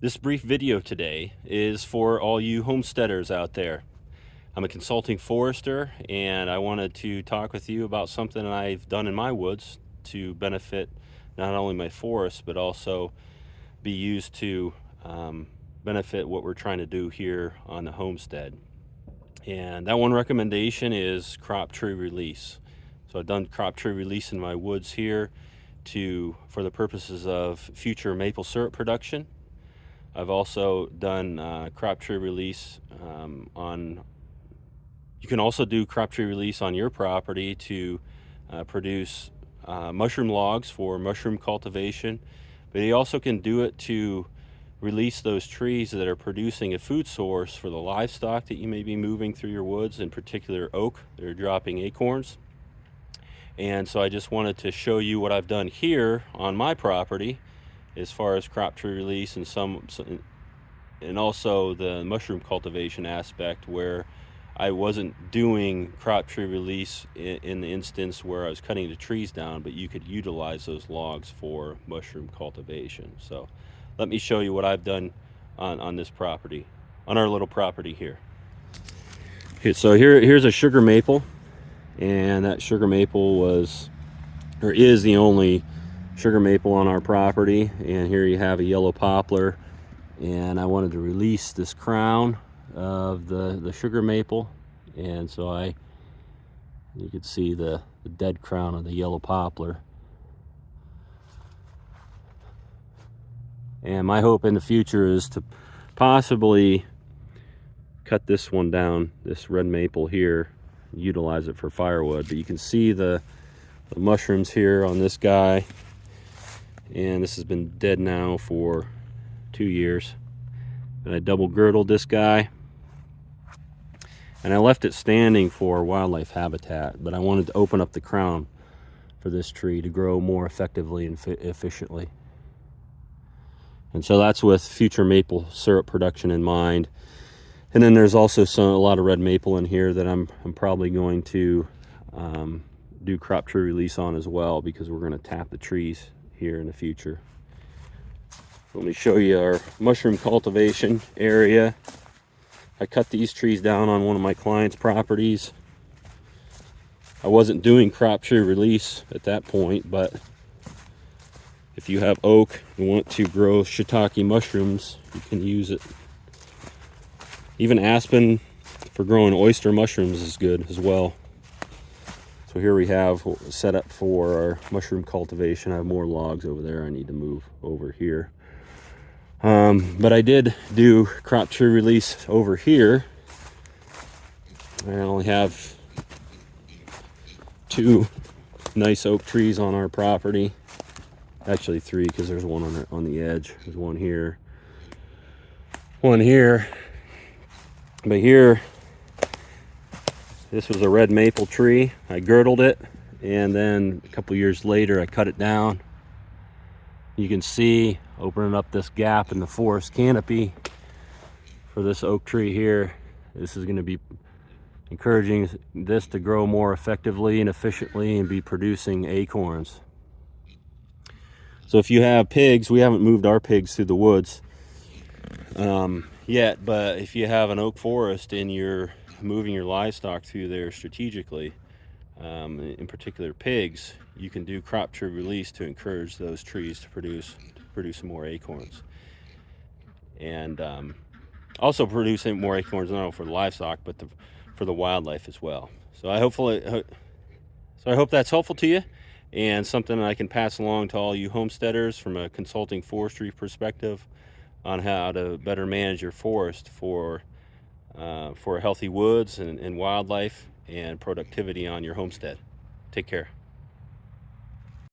This brief video today is for all you homesteaders out there. I'm a consulting forester, and I wanted to talk with you about something I've done in my woods to benefit not only my forest, but also be used to benefit what we're trying to do here on the homestead. And that one recommendation is crop tree release. So I've done crop tree release in my woods here for the purposes of future maple syrup production. I've also done crop tree release you can also do crop tree release on your property to produce mushroom logs for mushroom cultivation, but you also can do it to release those trees that are producing a food source for the livestock that you may be moving through your woods, in particular oak. They're dropping acorns. And so I just wanted to show you what I've done here on my property as far as crop tree release and also the mushroom cultivation aspect, where I wasn't doing crop tree release in the instance where I was cutting the trees down, but you could utilize those logs for mushroom cultivation. So let me show you what I've done on this property, on our little property here. Okay, so here's a sugar maple, and that sugar maple is the only sugar maple on our property. And here you have a yellow poplar, and I wanted to release this crown of the sugar maple, and so you could see the dead crown of the yellow poplar. And my hope in the future is to possibly cut this one down, this red maple here, utilize it for firewood. But you can see the mushrooms here on this guy, and this has been dead now for 2 years. And I double girdled this guy, and I left it standing for wildlife habitat, but I wanted to open up the crown for this tree to grow more effectively and efficiently. And so that's with future maple syrup production in mind. And then there's also a lot of red maple in here that I'm probably going to do crop tree release on as well, because we're going to tap the trees here in the future. Let me show you our mushroom cultivation area. I cut these trees down on one of my clients' properties. I wasn't doing crop tree release at that point, but if you have oak and want to grow shiitake mushrooms, you can use it. Even aspen for growing oyster mushrooms is good as well. So here we have set up for our mushroom cultivation. I have more logs over there I need to move over here. But I did do crop tree release over here. I only have 2 nice oak trees on our property. Actually 3, because there's one on the edge. There's one here, one here. But here, this was a red maple tree. I girdled it, and then a couple years later I cut it down. You can see opening up this gap in the forest canopy for this oak tree here. This is going to be encouraging this to grow more effectively and efficiently and be producing acorns. So if you have pigs, we haven't moved our pigs through the woods yet, but if you have an oak forest and you're moving your livestock through there strategically, in particular pigs, you can do crop tree release to encourage those trees to produce more acorns, and also producing more acorns not only for the livestock but for the wildlife as well. So I hope that's helpful to you, and something I can pass along to all you homesteaders from a consulting forestry perspective on how to better manage your forest for healthy woods and wildlife and productivity on your homestead. Take care.